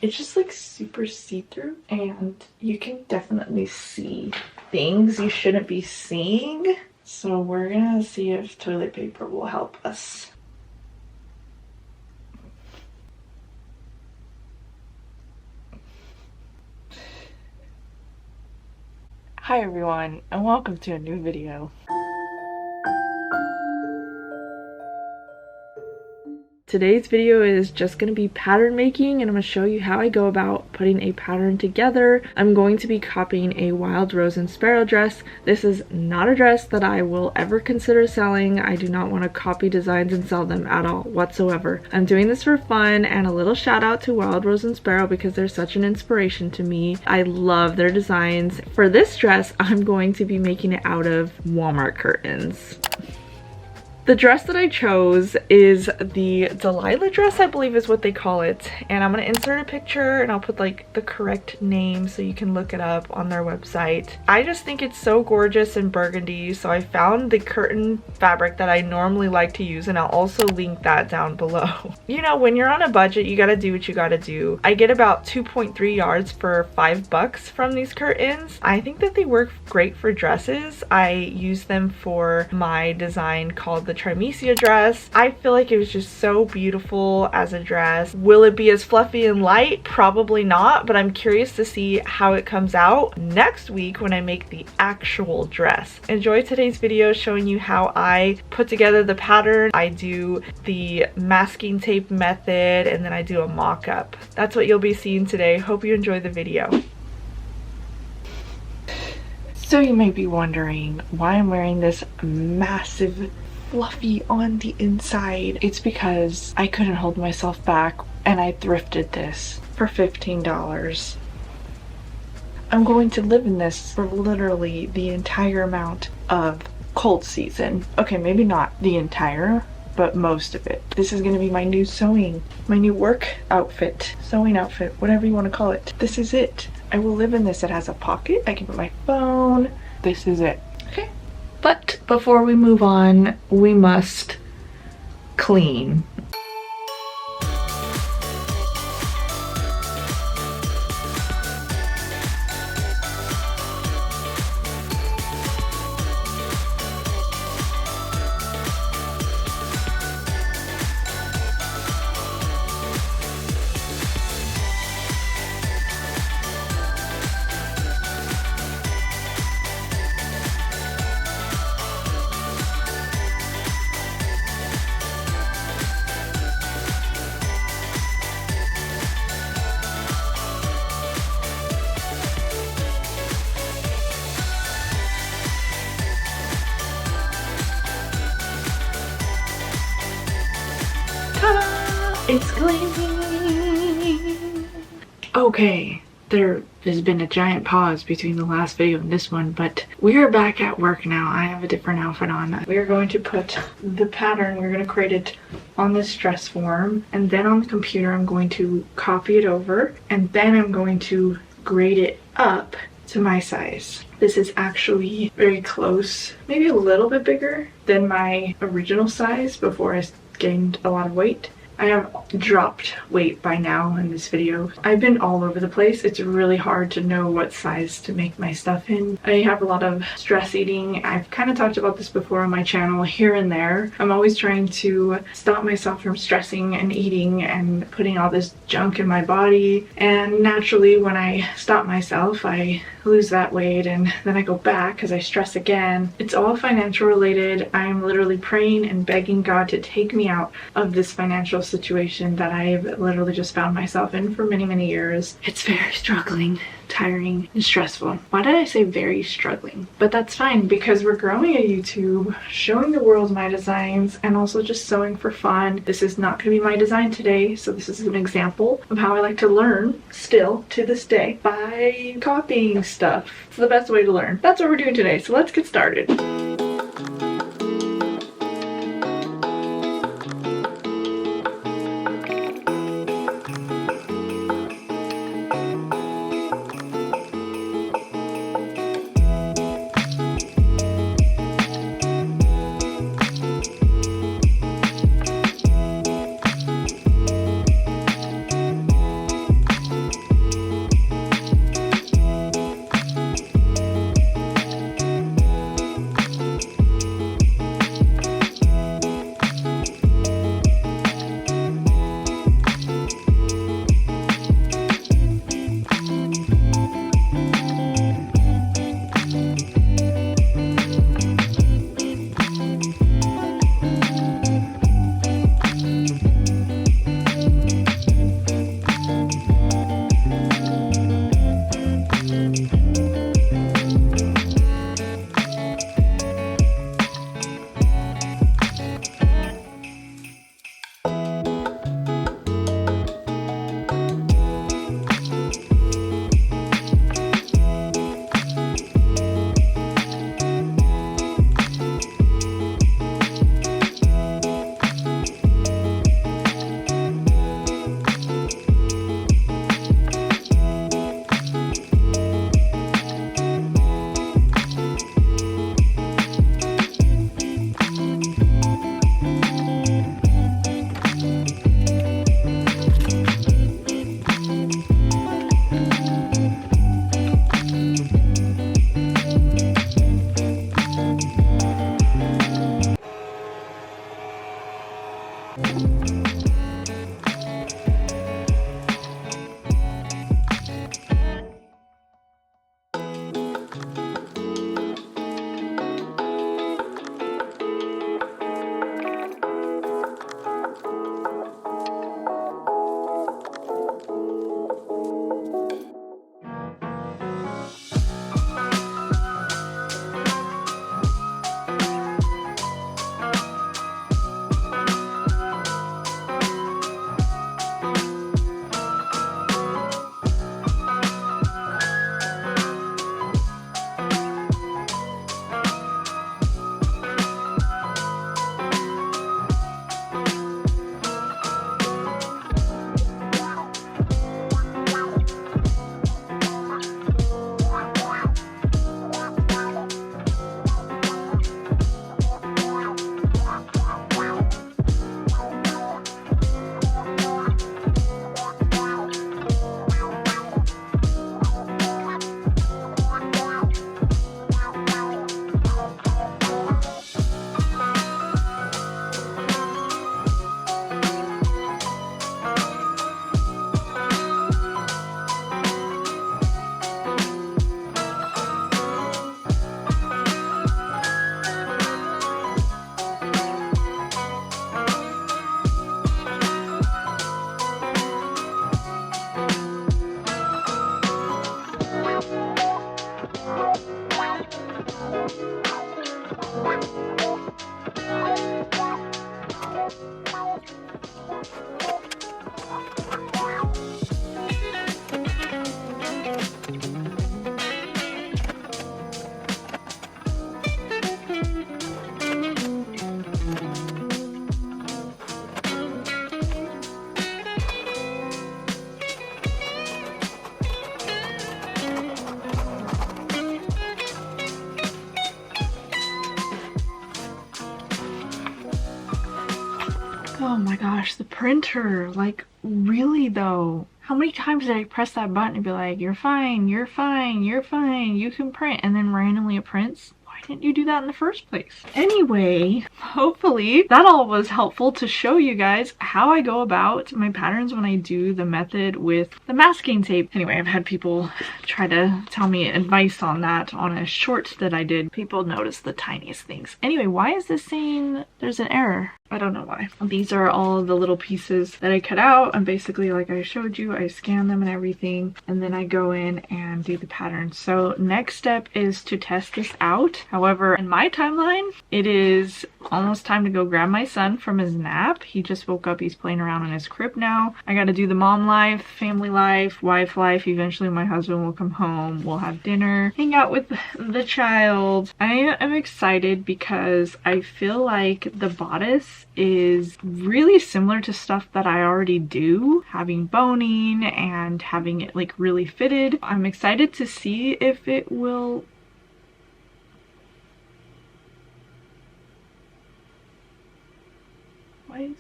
It's just like super see-through, and you can definitely see things you shouldn't be seeing. So we're gonna see if toilet paper will help us. Hi everyone, and welcome to a new video. Today's video is just going to be pattern making, and I'm going to show you how I go about putting a pattern together. I'm going to be copying a Wild Rose Sparrow dress. This is not a dress that I will ever consider selling. I do not want to copy designs and sell them at all whatsoever. I'm doing this for fun, and a little shout out to Wild Rose Sparrow because they're such an inspiration to me. I love their designs. For this dress, I'm going to be making it out of Walmart curtains. The dress that I chose is the Delilah dress, I believe is what they call it. And I'm going to insert a picture and I'll put like the correct name so you can look it up on their website. I just think it's so gorgeous in burgundy, so I found the curtain fabric that I normally like to use, and I'll also link that down below. You know, when you're on a budget, you gotta do what you gotta do. I get about 2.3 yards for $5 from these curtains. I think that they work great for dresses. I use them for my design called the Trimecia dress. I feel like it was just so beautiful as a dress. Will it be as fluffy and light? Probably not, but I'm curious to see how it comes out next week when I make the actual dress. Enjoy today's video showing you how I put together the pattern. I do the masking tape method, and then I do a mock-up. That's what you'll be seeing today. Hope you enjoy the video. So you may be wondering why I'm wearing this massive fluffy on the inside. It's because I couldn't hold myself back and I thrifted this for $15. I'm going to live in this for literally the entire amount of cold season. Okay, maybe not the entire, but most of it. This is going to be my new my new work outfit, sewing outfit, whatever you want to call it. This is it. I will live in this. It has a pocket. I can put my phone. This is it. Okay. But before we move on, we must clean. It's clean! Okay, there has been a giant pause between the last video and this one, but we are back at work now. I have a different outfit on. We are going to put the pattern, we're going to create it on this dress form, and then on the computer I'm going to copy it over, and then I'm going to grade it up to my size. This is actually very close, maybe a little bit bigger than my original size before I gained a lot of weight. I have dropped weight by now in this video. I've been all over the place. It's really hard to know what size to make my stuff in. I have a lot of stress eating. I've kind of talked about this before on my channel here and there. I'm always trying to stop myself from stressing and eating and putting all this junk in my body. And naturally, when I stop myself, I lose that weight and then I go back because I stress again. It's all financial related. I am literally praying and begging God to take me out of this financial situation that I've literally just found myself in for many, many years. It's very struggling, tiring, and stressful. Why did I say very struggling? But that's fine because we're growing a YouTube, showing the world my designs, and also just sewing for fun. This is not going to be my design today, so this is an example of how I like to learn still to this day by copying stuff. It's the best way to learn. That's what we're doing today, so let's get started. Oh my gosh, the printer. Like, really though? How many times did I press that button and be like, you're fine, you're fine, you're fine, you can print, and then randomly it prints? Why didn't you do that in the first place? Anyway, hopefully that all was helpful to show you guys how I go about my patterns when I do the method with the masking tape. Anyway, I've had people try to tell me advice on that on a short that I did. People notice the tiniest things. Anyway, why is this saying there's an error? I don't know why. These are all of the little pieces that I cut out, and basically, like I showed you, I scan them and everything, and then I go in and do the pattern. So next step is to test this out. However, in my timeline, it is almost time to go grab my son from his nap. He just woke up. He's playing around in his crib now. I gotta do the mom life, family life, wife life. Eventually my husband will come home. We'll have dinner, hang out with the child. I am excited because I feel like the bodice is really similar to stuff that I already do, having boning and having it like really fitted. I'm excited to see if it will. Why is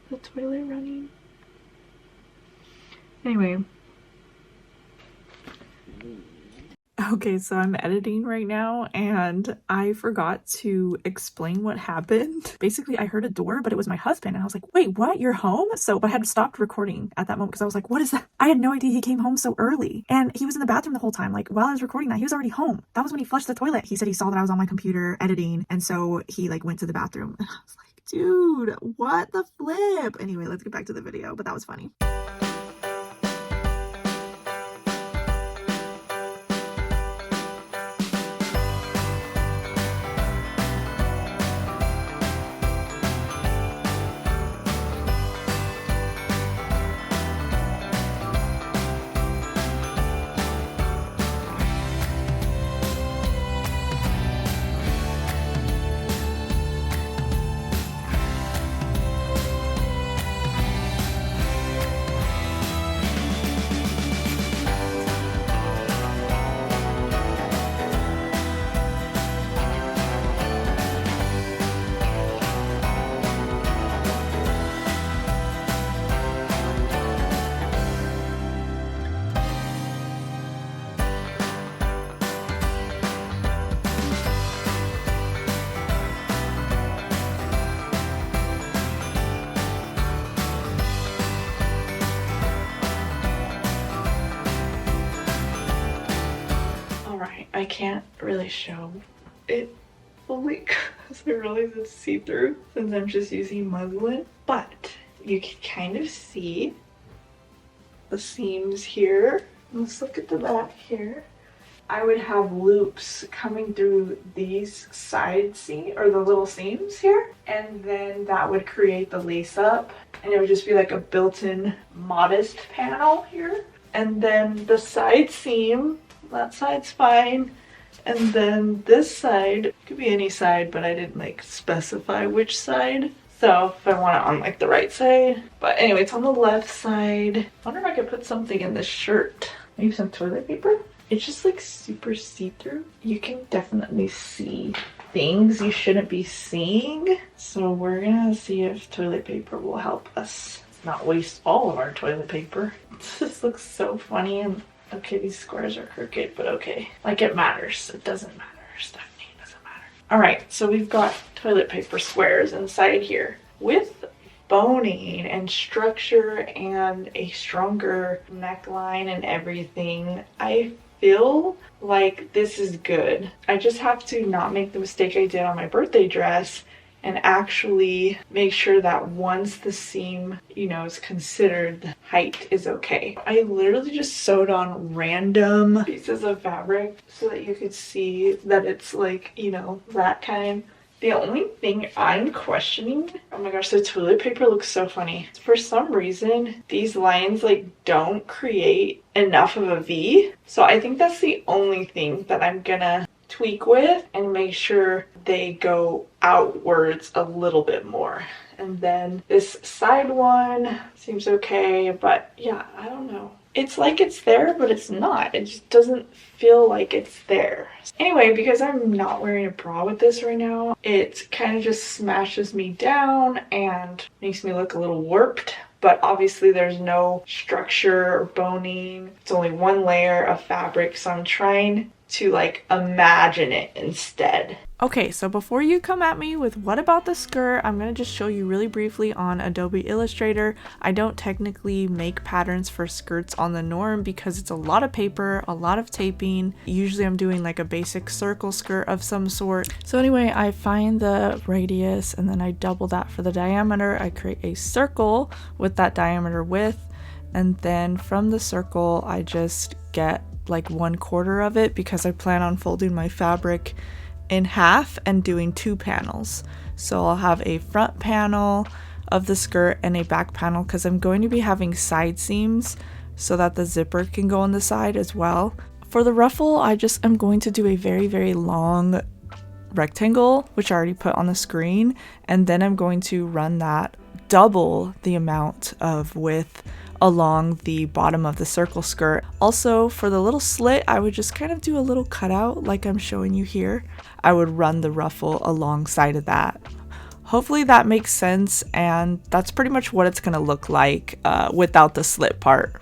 the toilet running? Anyway. Okay, so I'm editing right now and I forgot to explain what happened. Basically, I heard a door, but it was my husband, and I was like, wait, what? You're home? But I had stopped recording at that moment because I was like, what is that? I had no idea he came home so early. And he was in the bathroom the whole time. Like, while I was recording that, he was already home. That was when he flushed the toilet. He said he saw that I was on my computer editing, and so he like went to the bathroom. And I was like, dude, what the flip? Anyway, let's get back to the video, but that was funny. I can't really show it fully because I realize it's see-through since I'm just using muslin, but you can kind of see the seams here. Let's look at the back here. I would have loops coming through these side seams, or the little seams here, and then that would create the lace up, and it would just be like a built-in modest panel here. And then the side seam, that side's fine, and then this side could be any side, but I didn't like specify which side, so if I want it on like the right side. But anyway, it's on the left side. I wonder if I could put something in this shirt, maybe some toilet paper. It's just like super see-through. You can definitely see things you shouldn't be seeing, so we're gonna see if toilet paper will help us not waste all of our toilet paper. This looks so funny, and okay, these squares are crooked, but okay. Like, it matters. It doesn't matter. Stephanie, it doesn't matter. All right, so we've got toilet paper squares inside here with boning and structure and a stronger neckline and everything. I feel like this is good. I just have to not make the mistake I did on my birthday dress and actually make sure that once the seam, you know, is considered, the height is okay. I literally just sewed on random pieces of fabric so that you could see that it's like, you know, that kind. The only thing I'm questioning, oh my gosh, the toilet paper looks so funny. For some reason, these lines like don't create enough of a V. So I think that's the only thing that I'm gonna tweak with and make sure they go outwards a little bit more. And then this side one seems okay, but yeah, I don't know. It's like it's there, but it's not. It just doesn't feel like it's there. Anyway, because I'm not wearing a bra with this right now, it kind of just smashes me down and makes me look a little warped. But obviously there's no structure or boning. It's only one layer of fabric, so I'm trying to like imagine it instead. Okay, so before you come at me with what about the skirt, I'm going to just show you really briefly on Adobe Illustrator. I don't technically make patterns for skirts on the norm because it's a lot of paper, a lot of taping. Usually I'm doing like a basic circle skirt of some sort. So anyway, I find the radius and then I double that for the diameter. I create a circle with that diameter width, and then from the circle I just get like 1/4 of it because I plan on folding my fabric in half and doing 2 panels. So I'll have a front panel of the skirt and a back panel because I'm going to be having side seams so that the zipper can go on the side as well. For the ruffle, I just am going to do a very, very long rectangle, which I already put on the screen, and then I'm going to run that double the amount of width along the bottom of the circle skirt. Also, for the little slit, I would just kind of do a little cutout like I'm showing you here. I would run the ruffle alongside of that. Hopefully that makes sense, and that's pretty much what it's gonna look like without the slit part.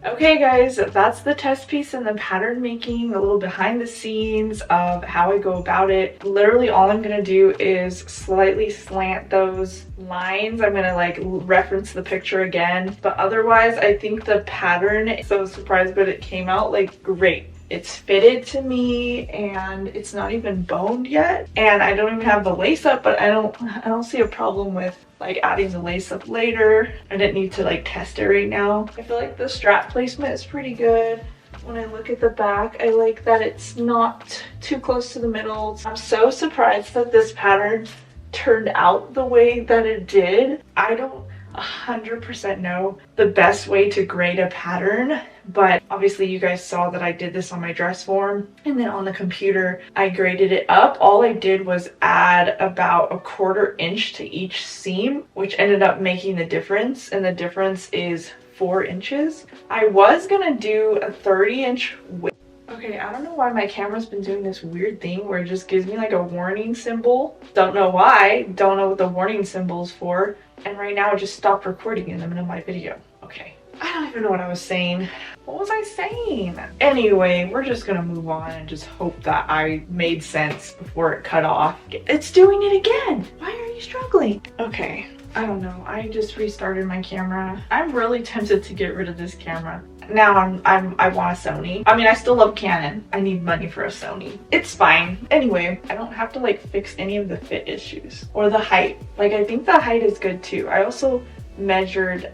Okay guys, that's the test piece and the pattern making, a little behind the scenes of how I go about it. Literally all I'm gonna do is slightly slant those lines. I'm gonna like reference the picture again, but otherwise I think the pattern, so surprised, but it came out like great. It's fitted to me and it's not even boned yet, and I don't even have the lace up, but I don't see a problem with like adding the lace up later. I didn't need to like test it right now. I feel like the strap placement is pretty good. When I look at the back, I like that it's not too close to the middle. I'm so surprised that this pattern turned out the way that it did. I don't 100% know the best way to grade a pattern, but obviously you guys saw that I did this on my dress form, and then on the computer I graded it up. All I did was add about 1/4 inch to each seam, which ended up making the difference, and the difference is 4 inches. I was gonna do a 30-inch width. Okay, I don't know why my camera's been doing this weird thing where it just gives me like a warning symbol. Don't know why, don't know what the warning symbol's for. And right now it just stopped recording in the middle of my video. Okay, I don't even know what I was saying. What was I saying? Anyway, we're just gonna move on and just hope that I made sense before it cut off. It's doing it again. Why are you struggling? Okay, I don't know. I just restarted my camera. I'm really tempted to get rid of this camera. Now I want a Sony. I mean, I still love Canon. I need money for a Sony. It's fine. Anyway, I don't have to like fix any of the fit issues or the height. Like, I think the height is good too. I also measured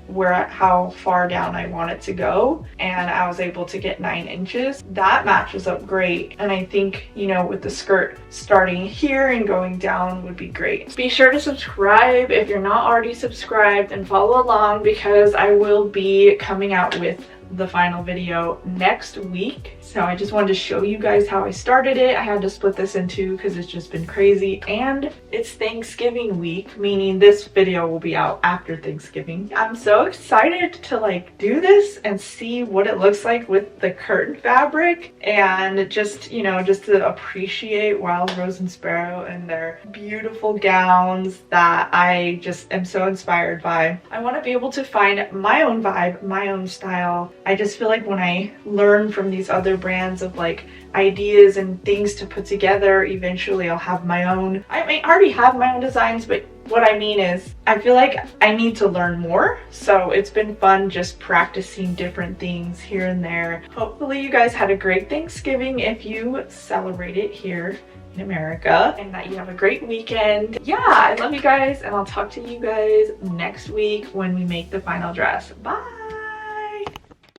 how far down I want it to go, and I was able to get 9 inches. That matches up great, and I think, you know, with the skirt starting here and going down would be great. Be sure to subscribe if you're not already subscribed, and follow along because I will be coming out with the final video next week. So I just wanted to show you guys how I started it. I had to split this in 2 because it's just been crazy, and it's Thanksgiving week, meaning this video will be out after Thanksgiving. I'm so excited to like do this and see what it looks like with the curtain fabric, and just, you know, just to appreciate Wild Rose Sparrow and their beautiful gowns that I just am so inspired by. I want to be able to find my own vibe, my own style. I just feel like when I learn from these other brands of like ideas and things to put together, eventually I'll have my own. I may already have my own designs, but what I mean is I feel like I need to learn more. So it's been fun just practicing different things here and there. Hopefully you guys had a great Thanksgiving if you celebrate it here in America, and that you have a great weekend. Yeah, I love you guys, and I'll talk to you guys next week when we make the final dress. Bye!